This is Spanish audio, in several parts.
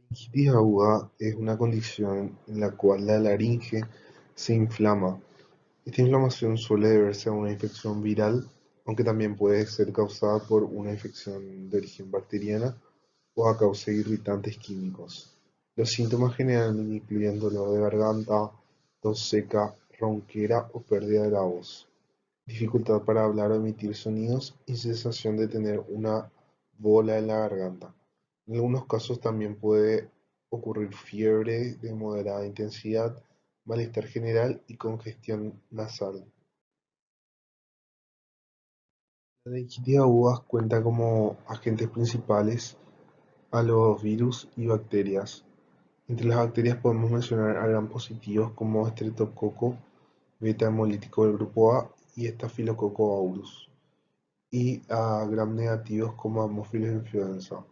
Laringitis aguda es una condición en la cual la laringe se inflama. Esta inflamación suele deberse a una infección viral, aunque también puede ser causada por una infección de origen bacteriana o a causa de irritantes químicos. Los síntomas generalmente incluyen dolor de garganta, tos seca, ronquera o pérdida de la voz, dificultad para hablar o emitir sonidos y sensación de tener una bola en la garganta. En algunos casos también puede ocurrir fiebre de moderada intensidad, malestar general y congestión nasal. La laringitis aguda cuenta como agentes principales a los virus y bacterias. Entre las bacterias podemos mencionar a gram positivos como Streptococcus beta hemolítico del grupo A y Staphylococcus aureus, y a gram negativos como Haemophilus influenza.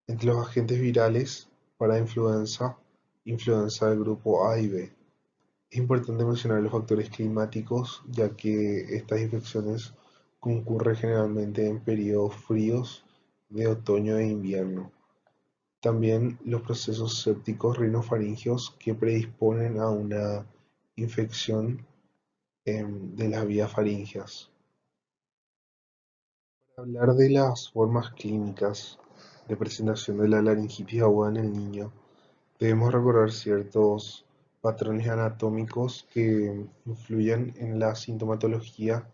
Entre los agentes virales para influenza, influenza del grupo A y B. Es importante mencionar los factores climáticos, ya que estas infecciones concurren generalmente en periodos fríos de otoño e invierno. También los procesos sépticos rinofaringeos que predisponen a una infección de las vías faríngeas. Para hablar de las formas clínicas de presentación de la laringitis aguda en el niño, debemos recordar ciertos patrones anatómicos que influyen en la sintomatología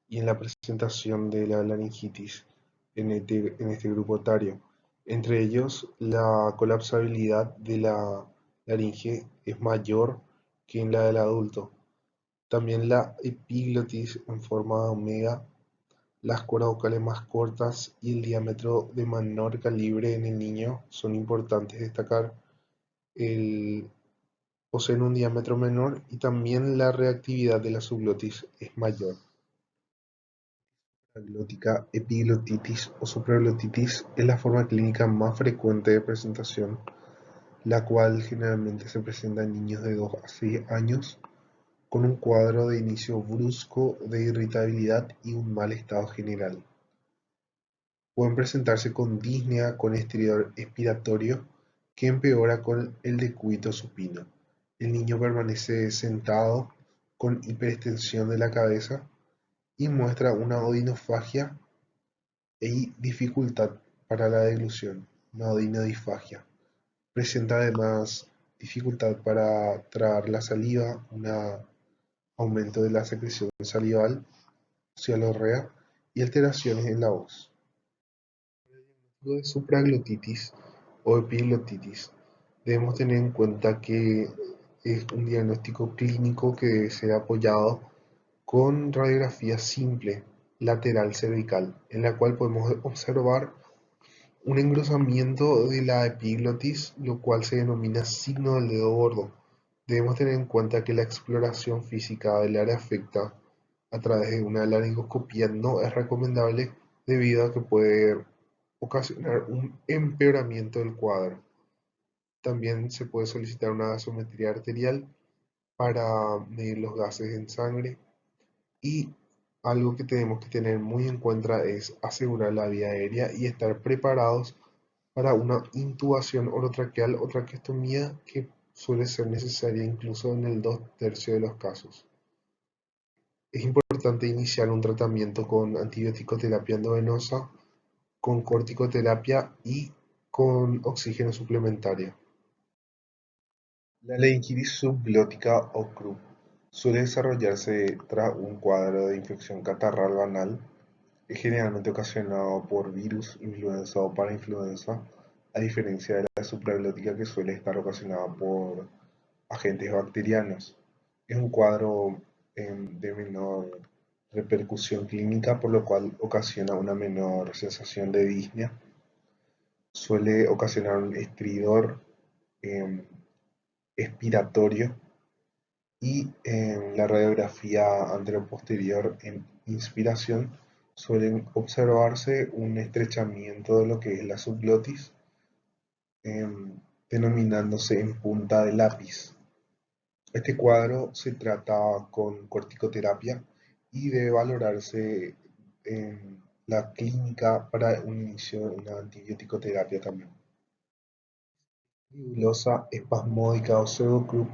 y en la presentación de la laringitis en este grupo etario. Entre ellos, la colapsabilidad de la laringe es mayor que en la del adulto. También la epiglotis en forma de omega, las cuerdas vocales más cortas y el diámetro de menor calibre en el niño son importantes destacar. El, Poseen un diámetro menor y también la reactividad de la subglotis es mayor. La glótica, epiglotitis o supraglotitis es la forma clínica más frecuente de presentación, la cual generalmente se presenta en niños de 2 a 6 años con un cuadro de inicio brusco de irritabilidad y un mal estado general. Pueden presentarse con disnea con estridor expiratorio que empeora con el decúbito supino. El niño permanece sentado con hiperextensión de la cabeza y muestra una odinofagia y dificultad para la deglución, una odinodifagia. Presenta además dificultad para tragar la saliva, un aumento de la secreción salival, cialorrea y alteraciones en la voz. Luego de supraglotitis o epiglotitis, debemos tener en cuenta que es un diagnóstico clínico que debe ser apoyado con radiografía simple lateral cervical, en la cual podemos observar un engrosamiento de la epiglotis, lo cual se denomina signo del dedo gordo. Debemos tener en cuenta que la exploración física del área afecta a través de una laringoscopía no es recomendable debido a que puede ocasionar un empeoramiento del cuadro. También se puede solicitar una gasometría arterial para medir los gases en sangre y algo que tenemos que tener muy en cuenta es asegurar la vía aérea y estar preparados para una intubación orotraqueal o traqueostomía que suele ser necesaria incluso en el 2/3 de los casos. Es importante iniciar un tratamiento con antibiótico-terapia endovenosa, con corticoterapia y con oxígeno suplementario. La laringitis subglótica o CRUB suele desarrollarse tras un cuadro de infección catarral banal, es generalmente ocasionado por virus, influenza o parainfluenza, a diferencia de la supraglótica que suele estar ocasionada por agentes bacterianos. Es un cuadro de menor repercusión clínica, por lo cual ocasiona una menor sensación de disnea. Suele ocasionar un estridor em, expiratorio y en la radiografía anteroposterior en inspiración suelen observarse un estrechamiento de lo que es la subglotis, denominándose en punta de lápiz. Este cuadro se trata con corticoterapia y debe valorarse en la clínica para un inicio de una antibiótico terapia también. Fibulosa espasmódica o pseudocrup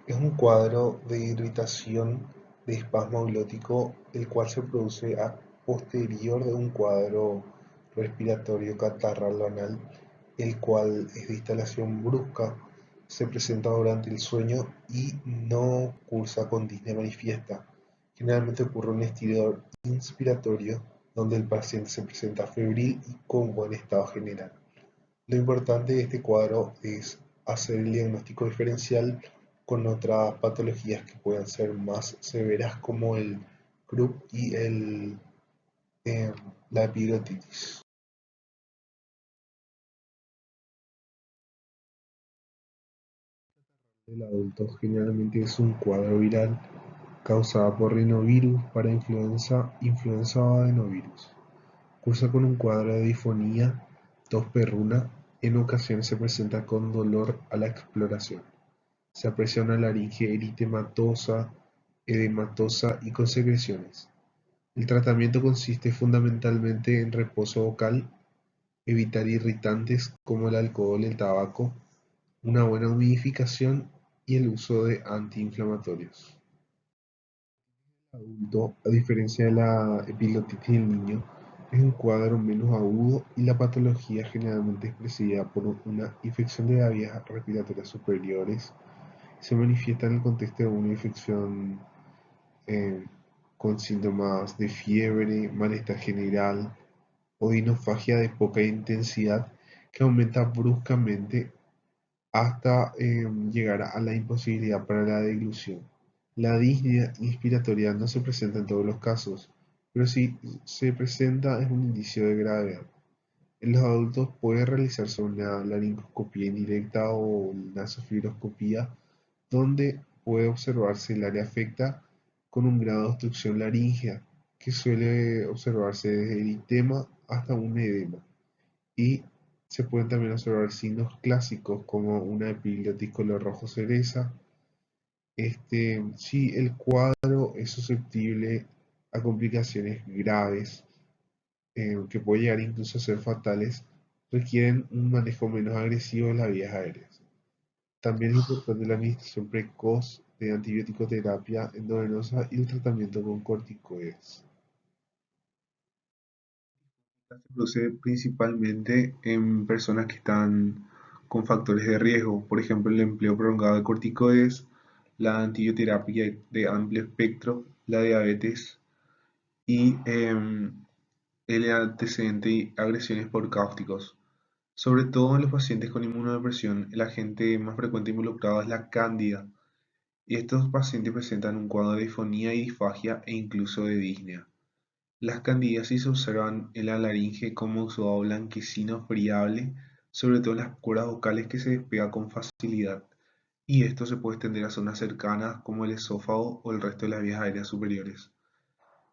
es un cuadro de irritación de espasmo glótico el cual se produce a posterior de un cuadro respiratorio catarral anal, el cual es de instalación brusca, se presenta durante el sueño y no cursa con disnea manifiesta. Generalmente ocurre un estilo inspiratorio donde el paciente se presenta febril y con buen estado general. Lo importante de este cuadro es hacer el diagnóstico diferencial con otras patologías que puedan ser más severas como el croup y eh, la epiglottitis. El adulto generalmente es un cuadro viral causado por rinovirus para influenza o adenovirus. Cursa con un cuadro de difonía, tos perruna, en ocasiones se presenta con dolor a la exploración. Se aprecia una laringe eritematosa, edematosa y con secreciones. El tratamiento consiste fundamentalmente en reposo vocal, evitar irritantes como el alcohol y el tabaco, una buena humidificación y el uso de antiinflamatorios. El adulto, a diferencia de la epiglottitis del niño, es un cuadro menos agudo y la patología generalmente es precedida por una infección de las vías respiratorias superiores. Se manifiesta en el contexto de una infección eh, con síntomas de fiebre, malestar general o dinofagia de poca intensidad que aumenta bruscamente hasta llegar a la imposibilidad para la deglución. La disnea inspiratoria no se presenta en todos los casos, pero si se presenta es un indicio de gravedad. En los adultos puede realizarse una laringoscopía indirecta o nasofibroscopía donde puede observarse el área afecta con un grado de obstrucción laríngea, que suele observarse desde eritema hasta un edema. Y se pueden también observar signos clásicos como una epiglottis color rojo cereza. Si el cuadro es susceptible a complicaciones graves, que puede llegar incluso a ser fatales, requieren un manejo menos agresivo de las vías aéreas. También es importante la administración precoz de antibiótico-terapia endovenosa y el tratamiento con corticoides. Se produce principalmente en personas que están con factores de riesgo, por ejemplo, el empleo prolongado de corticoides, la antibioterapia de amplio espectro, la diabetes y el antecedente y agresiones por cáusticos. Sobre todo en los pacientes con inmunodepresión, el agente más frecuente involucrado es la cándida, y estos pacientes presentan un cuadro de disfonía y disfagia e incluso de disnea. Las candidiasis se observan en la laringe como exudado blanquecino friable, sobre todo en las cuerdas vocales que se despega con facilidad, y esto se puede extender a zonas cercanas como el esófago o el resto de las vías aéreas superiores.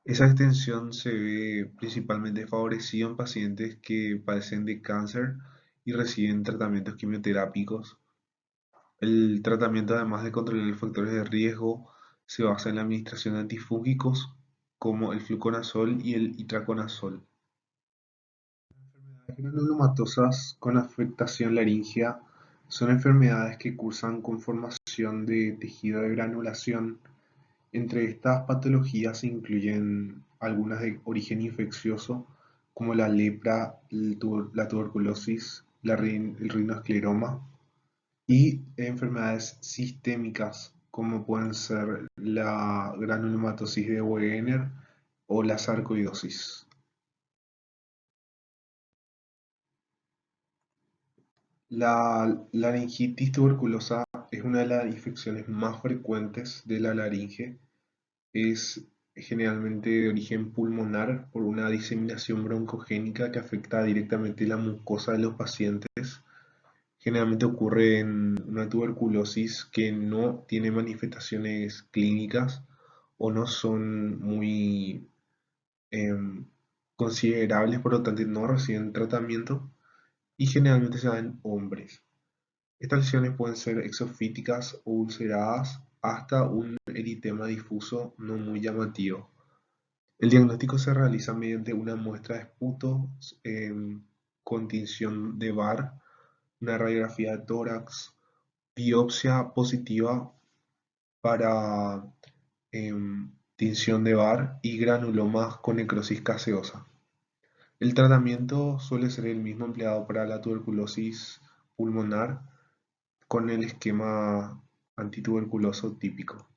Esa extensión se ve principalmente favorecido en pacientes que padecen de cáncer y reciben tratamientos quimioterápicos. El tratamiento, además de controlar los factores de riesgo, se basa en la administración de antifúngicos como el fluconazol y el itraconazol. Las granulomatosas con afectación laringea son enfermedades que cursan con formación de tejido de granulación. Entre estas patologías se incluyen algunas de origen infeccioso, como la lepra, la tuberculosis, el rinoescleroma, y enfermedades sistémicas, como pueden ser la granulomatosis de Wegener o la sarcoidosis. La laringitis tuberculosa es una de las infecciones más frecuentes de la laringe. Es generalmente de origen pulmonar por una diseminación broncogénica que afecta directamente la mucosa de los pacientes. Generalmente ocurre en una tuberculosis que no tiene manifestaciones clínicas o no son muy em, considerables, por lo tanto no reciben tratamiento y generalmente se da en hombres. Estas lesiones pueden ser exofíticas o ulceradas hasta un eritema difuso no muy llamativo. El diagnóstico se realiza mediante una muestra de esputo con tinción de Barr una radiografía de tórax, biopsia positiva para tinción de Barr y granulomas con necrosis caseosa. El tratamiento suele ser el mismo empleado para la tuberculosis pulmonar con el esquema antituberculoso típico.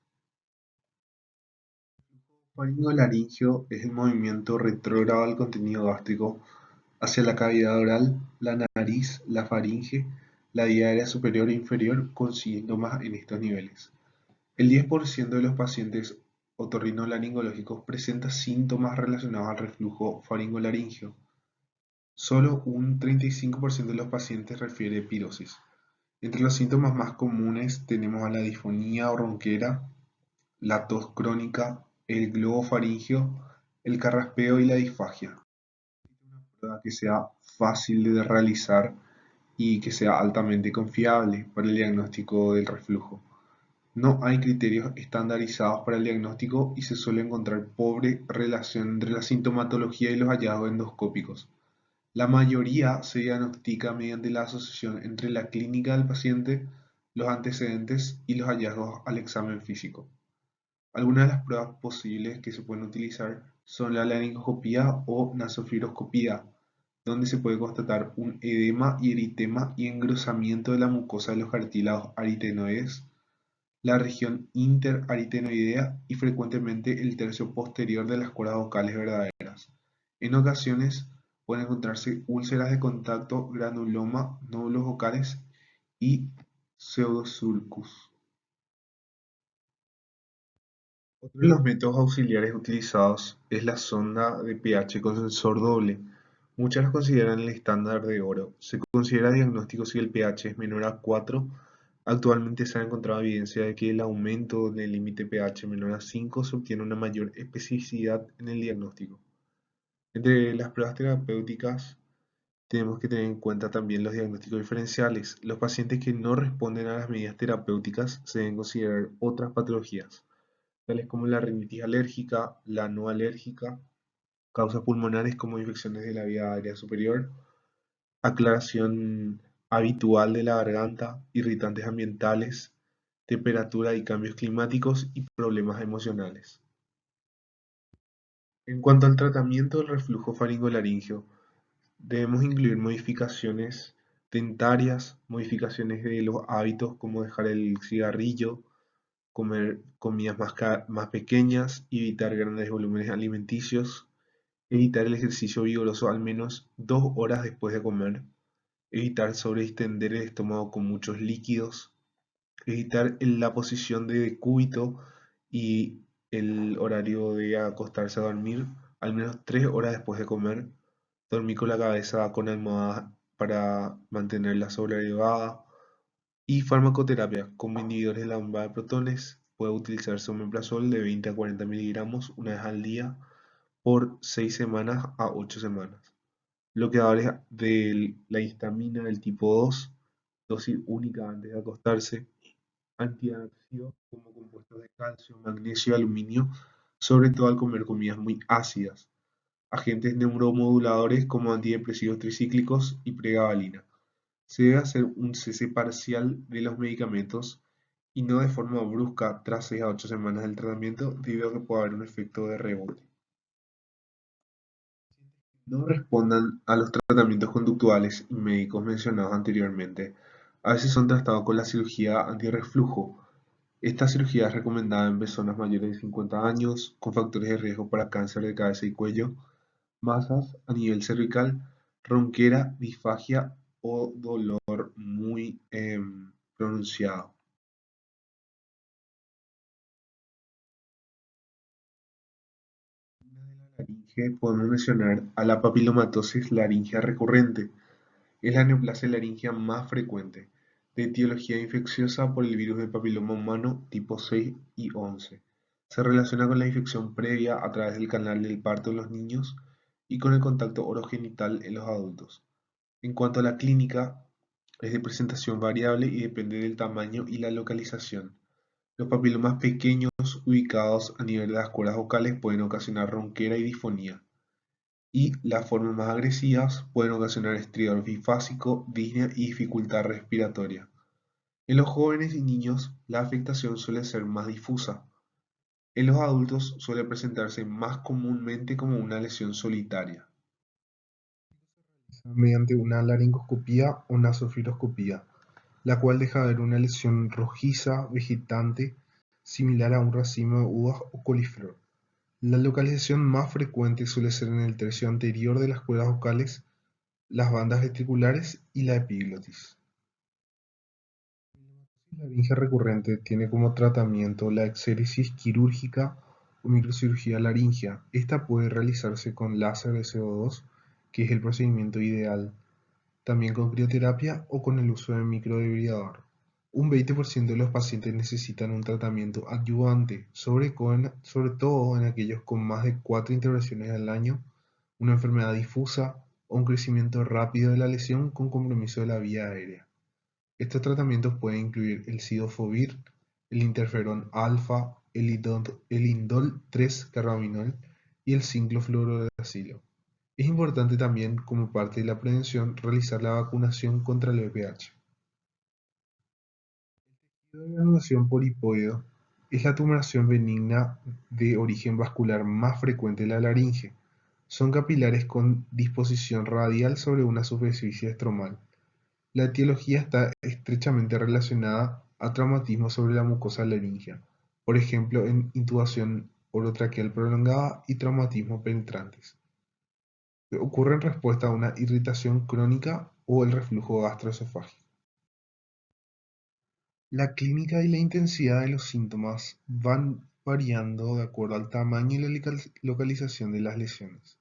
Faringolaringio es el movimiento retrógrado del contenido gástrico hacia la cavidad oral, la nariz, la faringe, la vía aérea superior e inferior con síntomas en estos niveles. El 10% de los pacientes otorrinolaringológicos presenta síntomas relacionados al reflujo faringolaringio. Solo un 35% de los pacientes refiere pirosis. Entre los síntomas más comunes tenemos a la disfonía o ronquera, la tos crónica, el globo faríngeo, el carraspeo y la disfagia. Una prueba que sea fácil de realizar y que sea altamente confiable para el diagnóstico del reflujo. No hay criterios estandarizados para el diagnóstico y se suele encontrar pobre relación entre la sintomatología y los hallazgos endoscópicos. La mayoría se diagnostica mediante la asociación entre la clínica del paciente, los antecedentes y los hallazgos al examen físico. Algunas de las pruebas posibles que se pueden utilizar son la laringoscopía o nasofibroscopía, donde se puede constatar un edema y eritema y engrosamiento de la mucosa de los cartílagos aritenoides, la región interaritenoidea y frecuentemente el tercio posterior de las cuerdas vocales verdaderas. En ocasiones pueden encontrarse úlceras de contacto, granuloma, nódulos vocales y pseudosulcus. Otro de los métodos auxiliares utilizados es la sonda de pH con sensor doble. Muchos los consideran el estándar de oro. Se considera diagnóstico si el pH es menor a 4. Actualmente se ha encontrado evidencia de que el aumento del límite pH menor a 5 se obtiene una mayor especificidad en el diagnóstico. Entre las pruebas terapéuticas tenemos que tener en cuenta también los diagnósticos diferenciales. Los pacientes que no responden a las medidas terapéuticas se deben considerar otras patologías, tales como la rinitis alérgica, la no alérgica, causas pulmonares como infecciones de la vía aérea superior, aclaración habitual de la garganta, irritantes ambientales, temperatura y cambios climáticos y problemas emocionales. En cuanto al tratamiento del reflujo faringolaringio, debemos incluir modificaciones dentarias, modificaciones de los hábitos como dejar el cigarrillo, comer comidas más pequeñas, evitar grandes volúmenes alimenticios, evitar el ejercicio vigoroso al menos 2 horas después de comer, evitar sobreextender el estómago con muchos líquidos, evitar la posición de decúbito y el horario de acostarse a dormir al menos 3 horas después de comer, dormir con la cabeza con almohada para mantenerla sobrelevada y farmacoterapia como inhibidores de la bomba de protones. Puede utilizarse omeprazol de 20 a 40 miligramos una vez al día por 6 semanas a 8 semanas. Bloqueadores de la histamina del tipo 2, dosis única antes de acostarse, antiácidos como compuestos de calcio, magnesio y aluminio, sobre todo al comer comidas muy ácidas, agentes neuromoduladores como antidepresivos tricíclicos y pregabalina. Se debe hacer un cese parcial de los medicamentos y no de forma brusca tras 6 a 8 semanas del tratamiento debido a que puede haber un efecto de rebote. No respondan a los tratamientos conductuales y médicos mencionados anteriormente. A veces son tratados con la cirugía antirreflujo. Esta cirugía es recomendada en personas mayores de 50 años con factores de riesgo para cáncer de cabeza y cuello, masas a nivel cervical, ronquera, disfagia o dolor muy pronunciado. Laringe podemos mencionar a la papilomatosis laringea recurrente. Es la neoplasia laringea más frecuente, de etiología infecciosa por el virus del papiloma humano tipo 6 y 11. Se relaciona con la infección previa a través del canal del parto en los niños y con el contacto orogenital en los adultos. En cuanto a la clínica, es de presentación variable y depende del tamaño y la localización. Los papilomas pequeños ubicados a nivel de las cuerdas vocales pueden ocasionar ronquera y disfonía, y las formas más agresivas pueden ocasionar estridor bifásico, disnea y dificultad respiratoria. En los jóvenes y niños, la afectación suele ser más difusa. En los adultos suele presentarse más comúnmente como una lesión solitaria, mediante una laringoscopía o nasofiloscopía, la cual deja ver una lesión rojiza vegetante similar a un racimo de uvas o coliflor. La localización más frecuente suele ser en el tercio anterior de las cuerdas vocales, las bandas ventriculares y la epiglotis. La laringe recurrente tiene como tratamiento la exéresis quirúrgica o microcirugía laringea. Esta puede realizarse con láser de CO2, que es el procedimiento ideal, también con crioterapia o con el uso de microderivador. Un 20% de los pacientes necesitan un tratamiento adyuvante, sobre todo en aquellos con más de 4 intervenciones al año, una enfermedad difusa o un crecimiento rápido de la lesión con compromiso de la vía aérea. Estos tratamientos pueden incluir el cidofovir, el interferón alfa, el indol 3-carbamidol y el cinclofluorouracilo. Es importante también, como parte de la prevención, realizar la vacunación contra el VPH. La granulación por hipoido es la tumoración benigna de origen vascular más frecuente de la laringe. Son capilares con disposición radial sobre una superficie estromal. La etiología está estrechamente relacionada a traumatismo sobre la mucosa laringea, por ejemplo en intubación orotraqueal prolongada y traumatismo penetrantes. Ocurre en respuesta a una irritación crónica o el reflujo gastroesofágico. La clínica y la intensidad de los síntomas van variando de acuerdo al tamaño y la localización de las lesiones.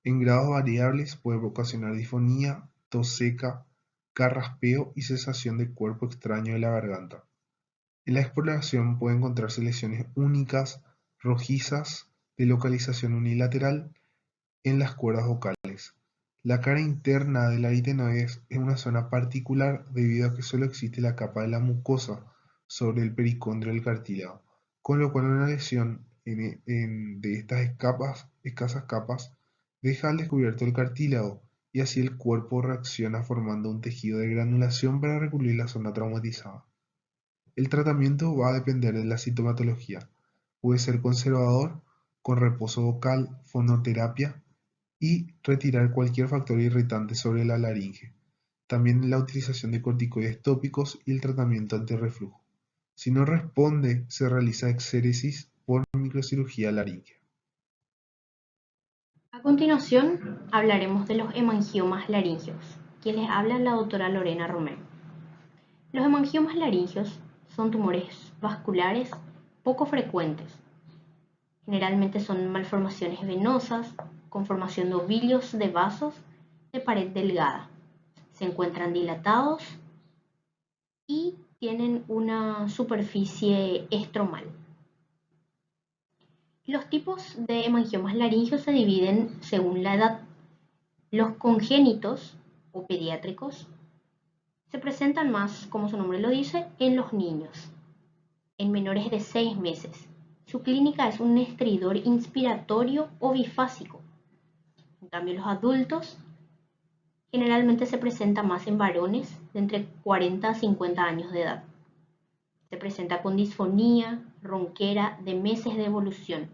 En grados variables puede ocasionar disfonía, tos seca, carraspeo y sensación de cuerpo extraño de la garganta. En la exploración puede encontrarse lesiones únicas, rojizas, de localización unilateral en las cuerdas vocales. La cara interna del aritenoides es una zona particular debido a que solo existe la capa de la mucosa sobre el pericondrio del cartílago, con lo cual una lesión de estas escasas capas deja al descubierto el cartílago y así el cuerpo reacciona formando un tejido de granulación para recubrir la zona traumatizada. El tratamiento va a depender de la sintomatología. Puede ser conservador, con reposo vocal, fonoterapia y retirar cualquier factor irritante sobre la laringe. También la utilización de corticoides tópicos y el tratamiento antirreflujo. Si no responde, se realiza exéresis por microcirugía laringea. A continuación, hablaremos de los hemangiomas laringeos. Quien les habla es la doctora Lorena Romero. Los hemangiomas laringeos son tumores vasculares poco frecuentes. Generalmente son malformaciones venosas con formación de ovillos de vasos de pared delgada. Se encuentran dilatados y tienen una superficie estromal. Los tipos de hemangiomas laringeos se dividen según la edad. Los congénitos o pediátricos se presentan más, como su nombre lo dice, en los niños, en menores de 6 meses. Su clínica es un estridor inspiratorio o bifásico. En cambio, los adultos generalmente se presenta más en varones de entre 40 a 50 años de edad. Se presenta con disfonía, ronquera de meses de evolución,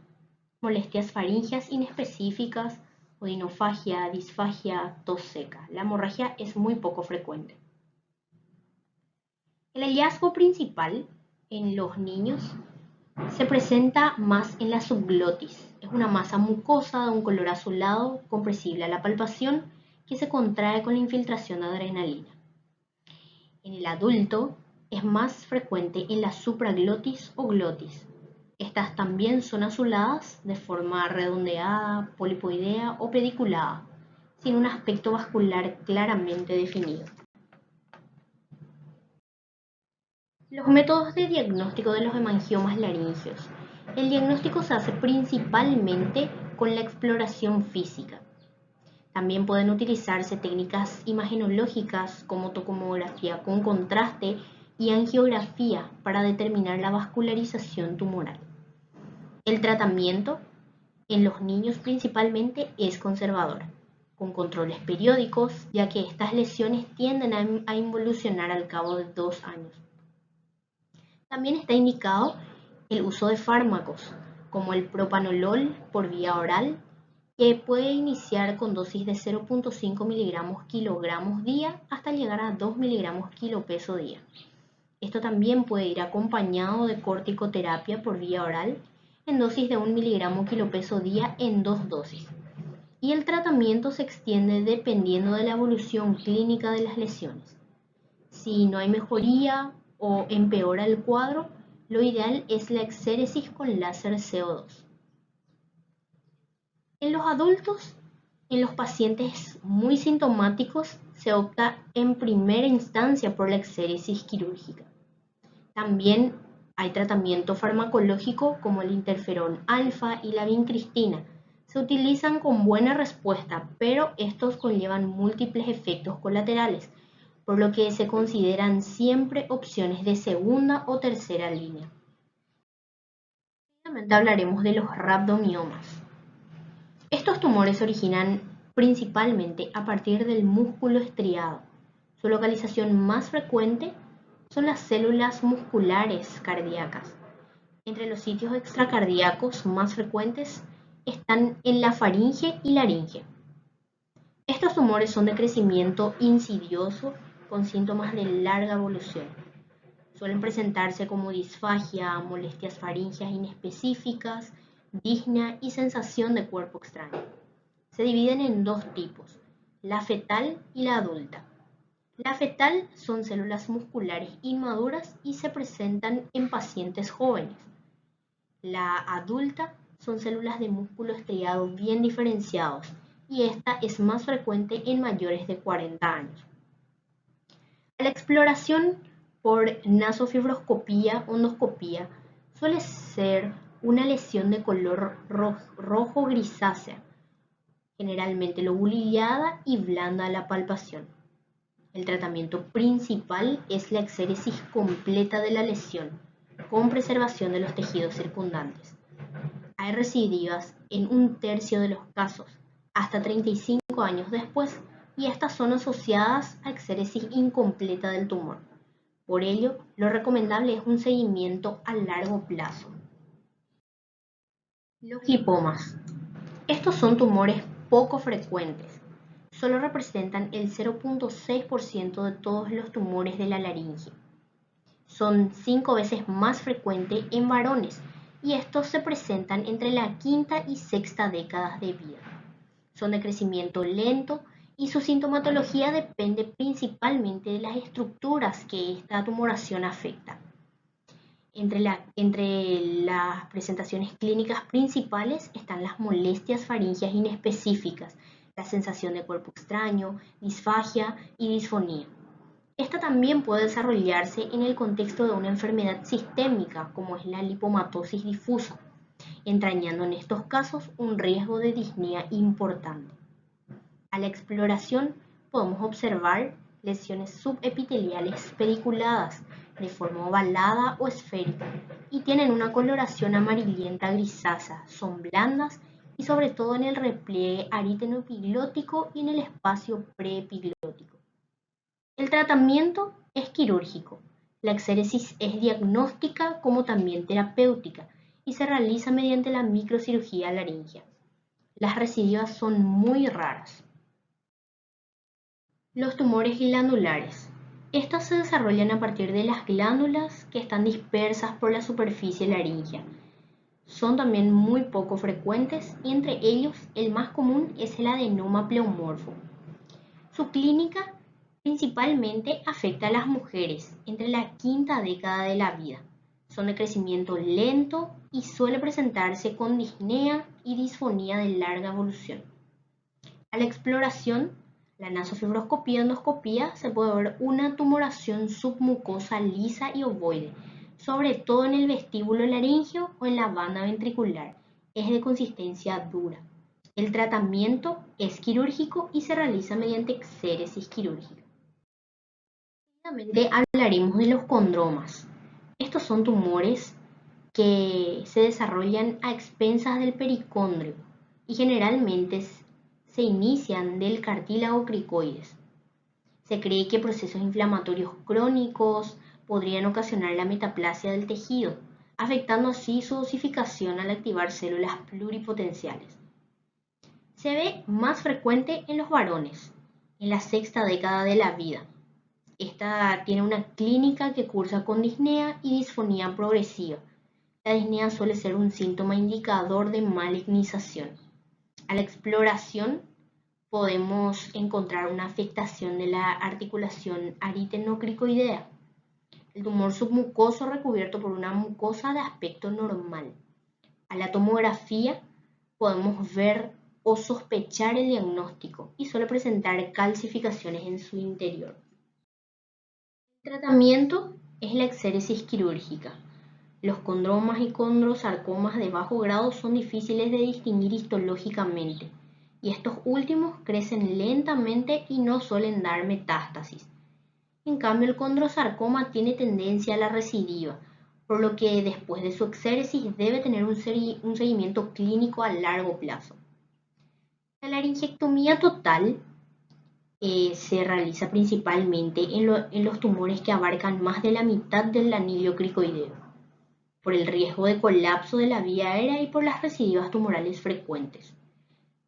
molestias faríngeas inespecíficas, odinofagia, disfagia, tos seca. La hemorragia es muy poco frecuente. El hallazgo principal en los niños se presenta más en la subglotis. Es una masa mucosa de un color azulado, compresible a la palpación, que se contrae con la infiltración de adrenalina. En el adulto es más frecuente en la supraglotis o glotis. Estas también son azuladas de forma redondeada, polipoidea o pediculada, sin un aspecto vascular claramente definido. Los métodos de diagnóstico de los hemangiomas laringeos. El diagnóstico se hace principalmente con la exploración física. También pueden utilizarse técnicas imagenológicas como tocomografía con contraste y angiografía para determinar la vascularización tumoral. El tratamiento en los niños principalmente es conservadora, con controles periódicos, ya que estas lesiones tienden a involucionar al cabo de 2 años. También está indicado el uso de fármacos, como el propanolol por vía oral, que puede iniciar con dosis de 0.5 miligramos kilogramos día hasta llegar a 2 miligramos kilo peso día. Esto también puede ir acompañado de corticoterapia por vía oral en dosis de 1 miligramo kilo peso día en 2 dosis. Y el tratamiento se extiende dependiendo de la evolución clínica de las lesiones. Si no hay mejoría o empeora el cuadro, lo ideal es la exéresis con láser CO2. En los adultos, en los pacientes muy sintomáticos, se opta en primera instancia por la exéresis quirúrgica. También hay tratamiento farmacológico como el interferón alfa y la vincristina. Se utilizan con buena respuesta, pero estos conllevan múltiples efectos colaterales, por lo que se consideran siempre opciones de segunda o tercera línea. Finalmente hablaremos de los rhabdomiomas. Estos tumores se originan principalmente a partir del músculo estriado. Su localización más frecuente son las células musculares cardíacas. Entre los sitios extracardíacos más frecuentes están en la faringe y laringe. Estos tumores son de crecimiento insidioso con síntomas de larga evolución. Suelen presentarse como disfagia, molestias faringeas inespecíficas, disnea y sensación de cuerpo extraño. Se dividen en 2 tipos, la fetal y la adulta. La fetal son células musculares inmaduras y se presentan en pacientes jóvenes. La adulta son células de músculo estriado bien diferenciados y esta es más frecuente en mayores de 40 años. La exploración por nasofibroscopía o endoscopía suele ser una lesión de color rojo grisácea, generalmente lobulada y blanda a la palpación. El tratamiento principal es la exéresis completa de la lesión, con preservación de los tejidos circundantes. Hay recidivas en 1/3 de los casos, hasta 35 años después, y estas son asociadas a exéresis incompleta del tumor. Por ello, lo recomendable es un seguimiento a largo plazo. Los lipomas. Estos son tumores poco frecuentes. Solo representan el 0.6% de todos los tumores de la laringe. Son 5 veces más frecuentes en varones y estos se presentan entre la quinta y sexta décadas de vida. Son de crecimiento lento y su sintomatología depende principalmente de las estructuras que esta tumoración afecta. Entre las presentaciones clínicas principales están las molestias faringeas inespecíficas, la sensación de cuerpo extraño, disfagia y disfonía. Esta también puede desarrollarse en el contexto de una enfermedad sistémica como es la lipomatosis difusa, entrañando en estos casos un riesgo de disnea importante. A la exploración podemos observar lesiones subepiteliales pediculadas de forma ovalada o esférica y tienen una coloración amarillenta grisácea, son blandas y sobre todo en el repliegue aritenoepiglótico y en el espacio preepiglótico. El tratamiento es quirúrgico. La exéresis es diagnóstica como también terapéutica y se realiza mediante la microcirugía laringea. Las recidivas son muy raras. Los tumores glandulares. Estos se desarrollan a partir de las glándulas que están dispersas por la superficie laringea. Son también muy poco frecuentes y entre ellos el más común es el adenoma pleomorfo. Su clínica principalmente afecta a las mujeres entre la quinta década de la vida. Son de crecimiento lento y suele presentarse con disnea y disfonía de larga evolución. A la exploración, la nasofibroscopía endoscopía se puede ver una tumoración submucosa lisa y ovoide, sobre todo en el vestíbulo laríngeo o en la banda ventricular. Es de consistencia dura. El tratamiento es quirúrgico y se realiza mediante exéresis quirúrgica. Finalmente hablaremos de los condromas. Estos son tumores que se desarrollan a expensas del pericondrio y generalmente se inician del cartílago cricoides. Se cree que procesos inflamatorios crónicos podrían ocasionar la metaplasia del tejido, afectando así su osificación al activar células pluripotenciales. Se ve más frecuente en los varones, en la sexta década de la vida. Esta tiene una clínica que cursa con disnea y disfonía progresiva. La disnea suele ser un síntoma indicador de malignización. A la exploración podemos encontrar una afectación de la articulación aritenocricoidea. El tumor submucoso recubierto por una mucosa de aspecto normal. A la tomografía podemos ver o sospechar el diagnóstico y suele presentar calcificaciones en su interior. El tratamiento es la exéresis quirúrgica. Los condromas y condrosarcomas de bajo grado son difíciles de distinguir histológicamente y estos últimos crecen lentamente y no suelen dar metástasis. En cambio, el condrosarcoma tiene tendencia a la recidiva, por lo que después de su exéresis debe tener un seguimiento clínico a largo plazo. La laringectomía total se realiza principalmente en los tumores que abarcan más de la mitad del anillo cricoideo, por el riesgo de colapso de la vía aérea y por las recidivas tumorales frecuentes.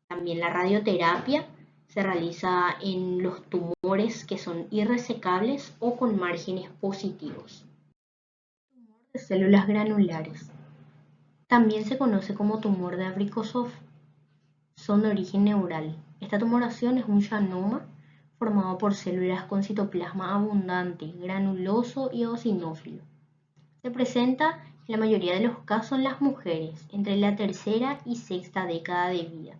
También la radioterapia se realiza en los tumores que son irresecables o con márgenes positivos. Tumor de células granulares. También se conoce como tumor de Abrikosov. Son de origen neural. Esta tumoración es un xanoma formado por células con citoplasma abundante, granuloso y eosinófilo. Se presenta en la mayoría de los casos en las mujeres entre la tercera y sexta década de vida.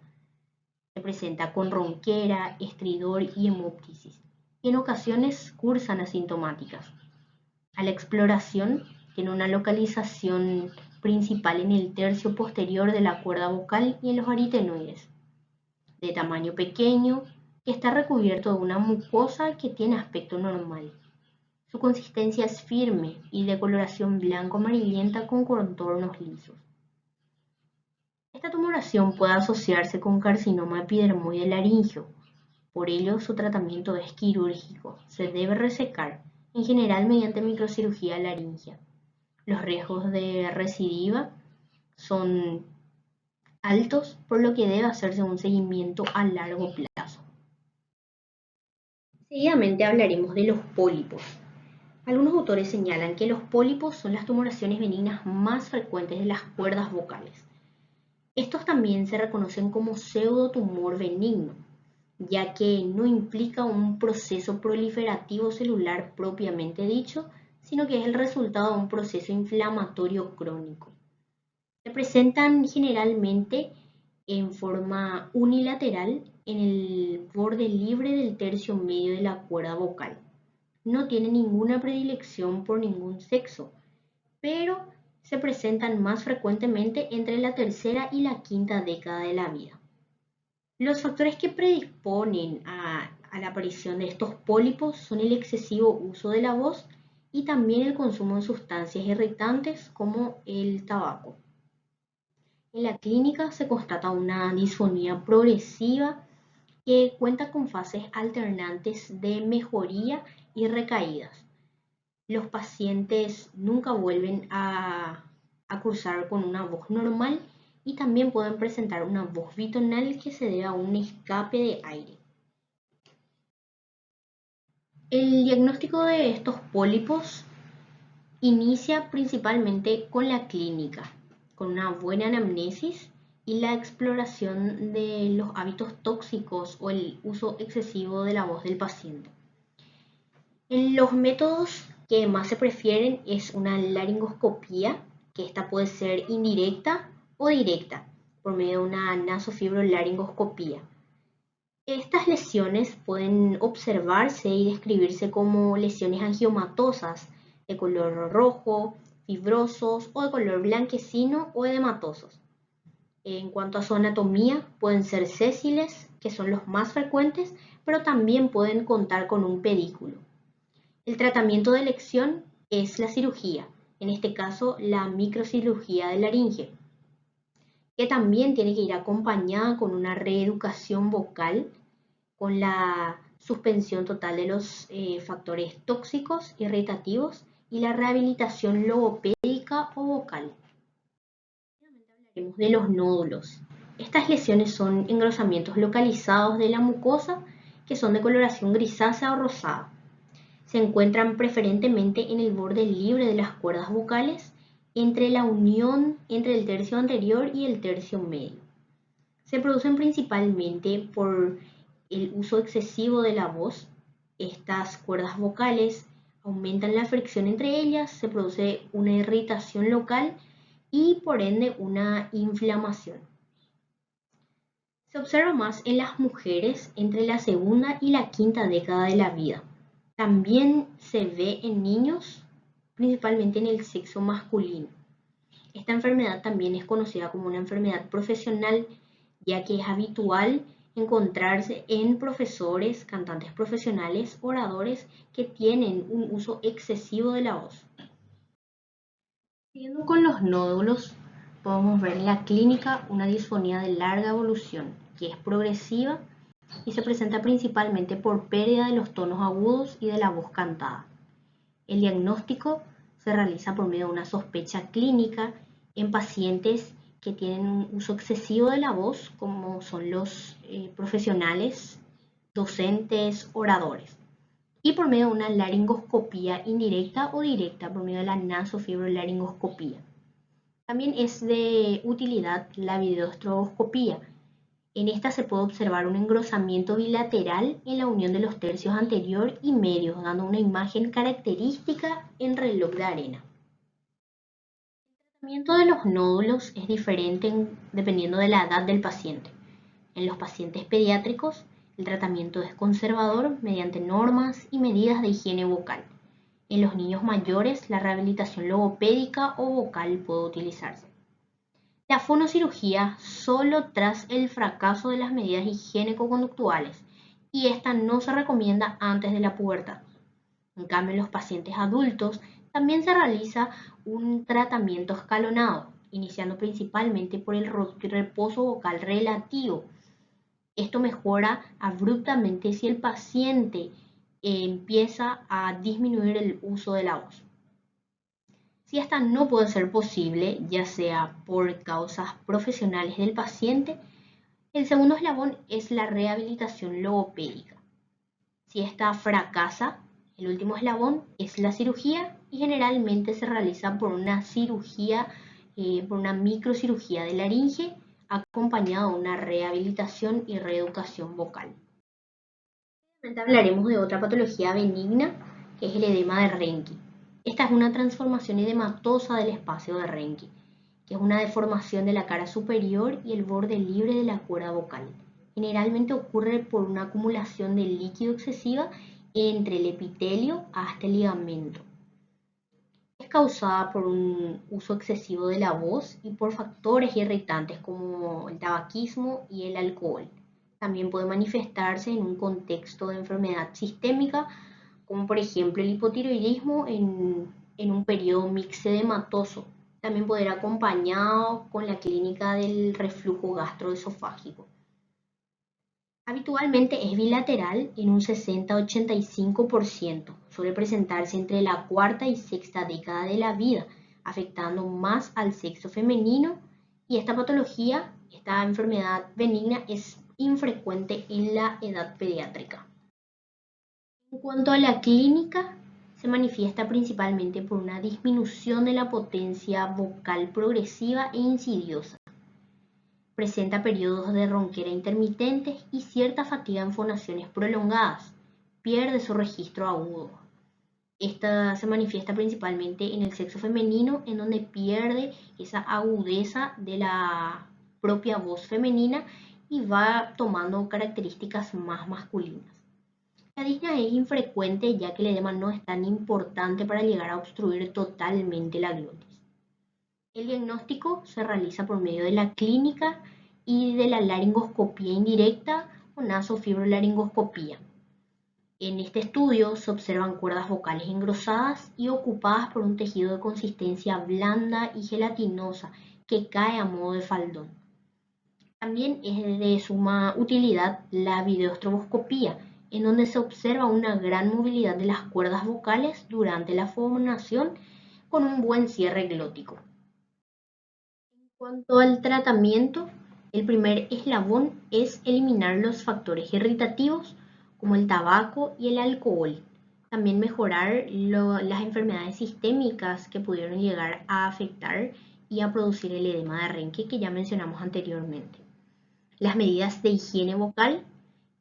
Se presenta con ronquera, estridor y hemoptisis y en ocasiones cursan asintomáticas. A la exploración tiene una localización principal en el tercio posterior de la cuerda vocal y en los aritenoides, de tamaño pequeño, que está recubierto de una mucosa que tiene aspecto normal. Su consistencia es firme y de coloración blanco-amarillenta con contornos lisos. Esta tumoración puede asociarse con carcinoma epidermoide laríngeo. Por ello, su tratamiento es quirúrgico. Se debe resecar, en general mediante microcirugía laríngea. Los riesgos de recidiva son altos, por lo que debe hacerse un seguimiento a largo plazo. Seguidamente hablaremos de los pólipos. Algunos autores señalan que los pólipos son las tumoraciones benignas más frecuentes de las cuerdas vocales. Estos también se reconocen como pseudotumor benigno, ya que no implica un proceso proliferativo celular propiamente dicho, sino que es el resultado de un proceso inflamatorio crónico. Se presentan generalmente en forma unilateral en el borde libre del tercio medio de la cuerda vocal. No tienen ninguna predilección por ningún sexo, pero se presentan más frecuentemente entre la tercera y la quinta década de la vida. Los factores que predisponen a la aparición de estos pólipos son el excesivo uso de la voz y también el consumo de sustancias irritantes como el tabaco. En la clínica se constata una disfonía progresiva que cuenta con fases alternantes de mejoría y recaídas. Los pacientes nunca vuelven a cursar con una voz normal y también pueden presentar una voz bitonal que se debe a un escape de aire. El diagnóstico de estos pólipos inicia principalmente con la clínica, con una buena anamnesis y la exploración de los hábitos tóxicos o el uso excesivo de la voz del paciente. Los métodos que más se prefieren es una laringoscopía, que esta puede ser indirecta o directa, por medio de una nasofibrolaringoscopía. Estas lesiones pueden observarse y describirse como lesiones angiomatosas de color rojo, fibrosos o de color blanquecino o edematosos. En cuanto a su anatomía, pueden ser sésiles, que son los más frecuentes, pero también pueden contar con un pedículo. El tratamiento de elección es la cirugía, en este caso la microcirugía de laringe, que también tiene que ir acompañada con una reeducación vocal, con la suspensión total de los factores tóxicos, irritativos y la rehabilitación logopédica o vocal. Hablaremos de los nódulos. Estas lesiones son engrosamientos localizados de la mucosa que son de coloración grisácea o rosada. Se encuentran preferentemente en el borde libre de las cuerdas vocales, entre la unión entre el tercio anterior y el tercio medio. Se producen principalmente por el uso excesivo de la voz. Estas cuerdas vocales aumentan la fricción entre ellas, se produce una irritación local y por ende una inflamación. Se observa más en las mujeres entre la segunda y la quinta década de la vida. También se ve en niños, principalmente en el sexo masculino. Esta enfermedad también es conocida como una enfermedad profesional, ya que es habitual encontrarse en profesores, cantantes profesionales, oradores que tienen un uso excesivo de la voz. Siguiendo con los nódulos, podemos ver en la clínica una disfonía de larga evolución, que es progresiva y se presenta principalmente por pérdida de los tonos agudos y de la voz cantada. El diagnóstico se realiza por medio de una sospecha clínica en pacientes que tienen un uso excesivo de la voz, como son los profesionales, docentes, oradores, y por medio de una laringoscopía indirecta o directa por medio de la nasofibrolaringoscopía. También es de utilidad la videoestroboscopía. En esta se puede observar un engrosamiento bilateral en la unión de los tercios anterior y medio, dando una imagen característica en reloj de arena. El tratamiento de los nódulos es diferente dependiendo de la edad del paciente. En los pacientes pediátricos, el tratamiento es conservador mediante normas y medidas de higiene vocal. En los niños mayores, la rehabilitación logopédica o vocal puede utilizarse. La fonocirugía solo tras el fracaso de las medidas higiénico-conductuales, y esta no se recomienda antes de la pubertad. En cambio, en los pacientes adultos también se realiza un tratamiento escalonado, iniciando principalmente por el reposo vocal relativo. Esto mejora abruptamente si el paciente empieza a disminuir el uso de la voz. Si esta no puede ser posible, ya sea por causas profesionales del paciente, el segundo eslabón es la rehabilitación logopédica. Si esta fracasa, el último eslabón es la cirugía y generalmente se realiza por una cirugía, por una microcirugía de laringe acompañada de una rehabilitación y reeducación vocal. Hablaremos de otra patología benigna, que es el edema de Reinke. Esta es una transformación edematosa del espacio de Reinke, que es una deformación de la cara superior y el borde libre de la cuerda vocal. Generalmente ocurre por una acumulación de líquido excesiva entre el epitelio hasta el ligamento. Es causada por un uso excesivo de la voz y por factores irritantes como el tabaquismo y el alcohol. También puede manifestarse en un contexto de enfermedad sistémica, como por ejemplo el hipotiroidismo en un periodo mixedematoso. También puede ir acompañado con la clínica del reflujo gastroesofágico. Habitualmente es bilateral en un 60-85%. Suele presentarse entre la cuarta y sexta década de la vida, afectando más al sexo femenino, y esta patología, esta enfermedad benigna, es infrecuente en la edad pediátrica. En cuanto a la clínica, se manifiesta principalmente por una disminución de la potencia vocal progresiva e insidiosa. Presenta periodos de ronquera intermitentes y cierta fatiga en fonaciones prolongadas. Pierde su registro agudo. Esta se manifiesta principalmente en el sexo femenino, en donde pierde esa agudeza de la propia voz femenina y va tomando características más masculinas. La disnea es infrecuente, ya que el edema no es tan importante para llegar a obstruir totalmente la glotis. El diagnóstico se realiza por medio de la clínica y de la laringoscopía indirecta o nasofibrolaringoscopía. En este estudio se observan cuerdas vocales engrosadas y ocupadas por un tejido de consistencia blanda y gelatinosa que cae a modo de faldón. También es de suma utilidad la videoestroboscopía, en donde se observa una gran movilidad de las cuerdas vocales durante la fonación con un buen cierre glótico. En cuanto al tratamiento, el primer eslabón es eliminar los factores irritativos como el tabaco y el alcohol. También mejorar las enfermedades sistémicas que pudieron llegar a afectar y a producir el edema de Renke que ya mencionamos anteriormente. Las medidas de higiene vocal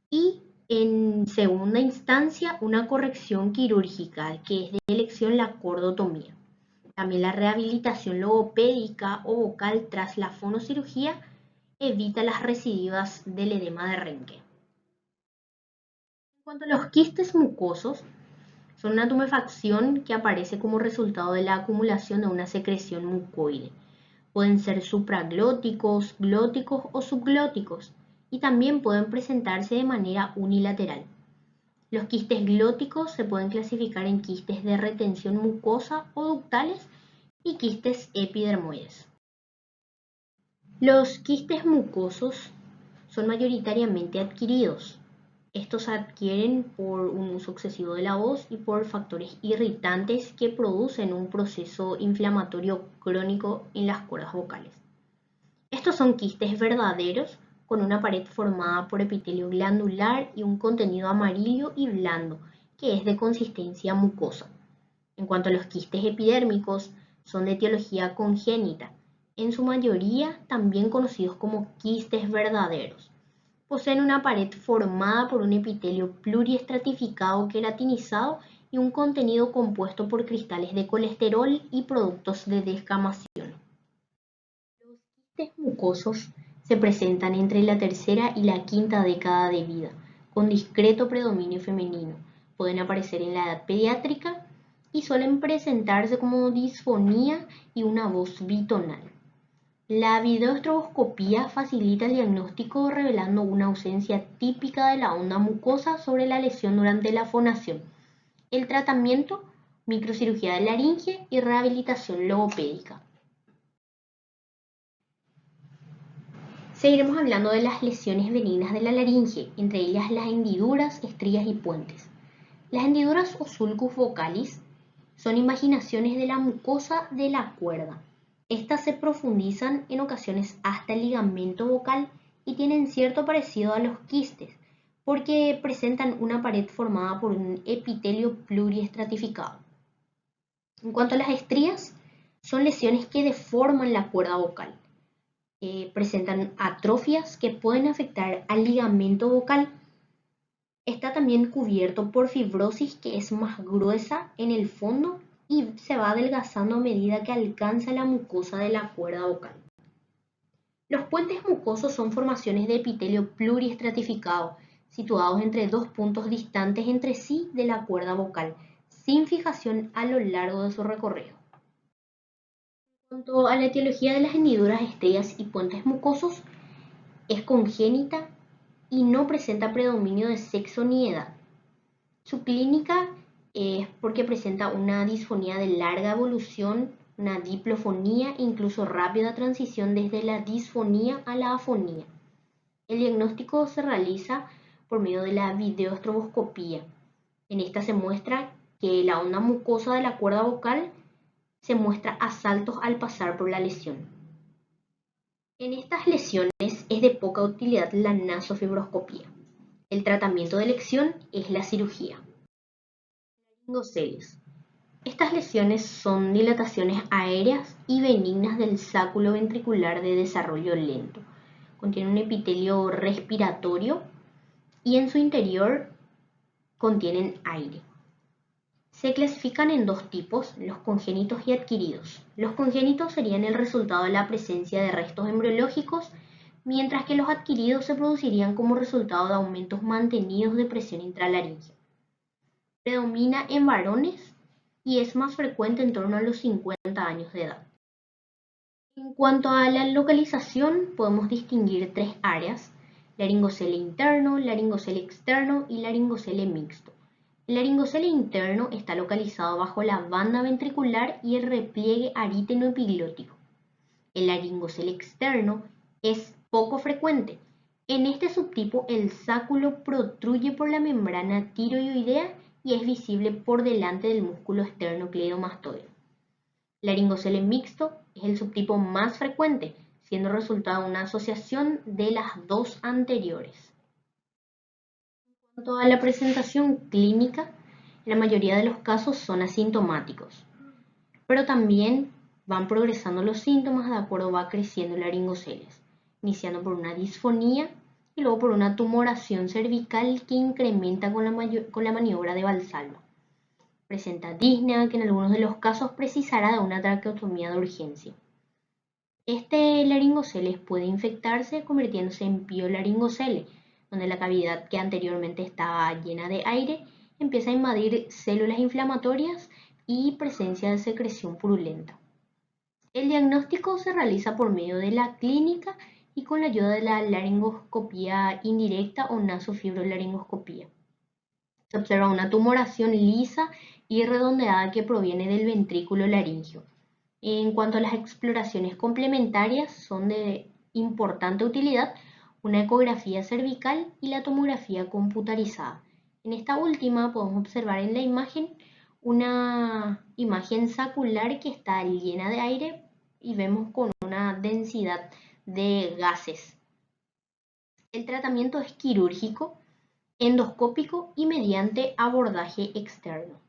y, en segunda instancia, una corrección quirúrgica, que es de elección la cordotomía. También la rehabilitación logopédica o vocal tras la fonocirugía evita las recidivas del edema de Renke. En cuanto a los quistes mucosos, son una tumefacción que aparece como resultado de la acumulación de una secreción mucoide. Pueden ser supraglóticos, glóticos o subglóticos y también pueden presentarse de manera unilateral. Los quistes glóticos se pueden clasificar en quistes de retención mucosa o ductales y quistes epidermoides. Los quistes mucosos son mayoritariamente adquiridos. Estos se adquieren por un uso excesivo de la voz y por factores irritantes que producen un proceso inflamatorio crónico en las cuerdas vocales. Estos son quistes verdaderos con una pared formada por epitelio glandular y un contenido amarillo y blando que es de consistencia mucosa. En cuanto a los quistes epidérmicos, son de etiología congénita, en su mayoría también conocidos como quistes verdaderos. Poseen una pared formada por un epitelio pluriestratificado queratinizado y un contenido compuesto por cristales de colesterol y productos de descamación. Los quistes mucosos se presentan entre la tercera y la quinta década de vida, con discreto predominio femenino. Pueden aparecer en la edad pediátrica y suelen presentarse como disfonía y una voz bitonal. La videoestroboscopía facilita el diagnóstico revelando una ausencia típica de la onda mucosa sobre la lesión durante la fonación. El tratamiento, microcirugía de laringe y rehabilitación logopédica. Seguiremos hablando de las lesiones benignas de la laringe, entre ellas las hendiduras, estrías y puentes. Las hendiduras o sulcus vocalis son imaginaciones de la mucosa de la cuerda. Estas se profundizan en ocasiones hasta el ligamento vocal y tienen cierto parecido a los quistes, porque presentan una pared formada por un epitelio pluriestratificado. En cuanto a las estrías, son lesiones que deforman la cuerda vocal. Presentan atrofias que pueden afectar al ligamento vocal. Está también cubierto por fibrosis que es más gruesa en el fondo y se va adelgazando a medida que alcanza la mucosa de la cuerda vocal. Los puentes mucosos son formaciones de epitelio pluriestratificado, situados entre dos puntos distantes entre sí de la cuerda vocal, sin fijación a lo largo de su recorrido. En cuanto a la etiología de las hendiduras, estrías y puentes mucosos, es congénita y no presenta predominio de sexo ni edad. Su clínica es porque presenta una disfonía de larga evolución, una diplofonía e incluso rápida transición desde la disfonía a la afonía. El diagnóstico se realiza por medio de la videoestroboscopía. En esta se muestra que la onda mucosa de la cuerda vocal se muestra a saltos al pasar por la lesión. En estas lesiones es de poca utilidad la nasofibroscopía. El tratamiento de elección es la cirugía. Laringoceles. Estas lesiones son dilataciones aéreas y benignas del sáculo ventricular de desarrollo lento. Contiene un epitelio respiratorio y en su interior contienen aire. Se clasifican en dos tipos, los congénitos y adquiridos. Los congénitos serían el resultado de la presencia de restos embriológicos, mientras que los adquiridos se producirían como resultado de aumentos mantenidos de presión intralaringea. Predomina en varones y es más frecuente en torno a los 50 años de edad. En cuanto a la localización, podemos distinguir tres áreas: laringocele interno, laringocele externo y laringocele mixto. El laringocele interno está localizado bajo la banda ventricular y el repliegue arítono-epiglótico. El laringocele externo es poco frecuente. En este subtipo, el sáculo protruye por la membrana tiroidea y es visible por delante del músculo esternocleidomastoideo. El laringocele mixto es el subtipo más frecuente, siendo resultado de una asociación de las dos anteriores. En cuanto a la presentación clínica, la mayoría de los casos son asintomáticos, pero también van progresando los síntomas de acuerdo va creciendo el laringoceles, iniciando por una disfonía y luego por una tumoración cervical que incrementa con la maniobra de Valsalva. Presenta disnea que en algunos de los casos precisará de una traqueotomía de urgencia. Este laringoceles puede infectarse convirtiéndose en piolaringocele, donde la cavidad que anteriormente estaba llena de aire empieza a invadir células inflamatorias y presencia de secreción purulenta. El diagnóstico se realiza por medio de la clínica y con la ayuda de la laringoscopía indirecta o nasofibrolaringoscopía. Se observa una tumoración lisa y redondeada que proviene del ventrículo laríngeo. En cuanto a las exploraciones complementarias, son de importante utilidad una ecografía cervical y la tomografía computarizada. En esta última podemos observar en la imagen una imagen sacular que está llena de aire y vemos con una densidad de gases. El tratamiento es quirúrgico, endoscópico y mediante abordaje externo.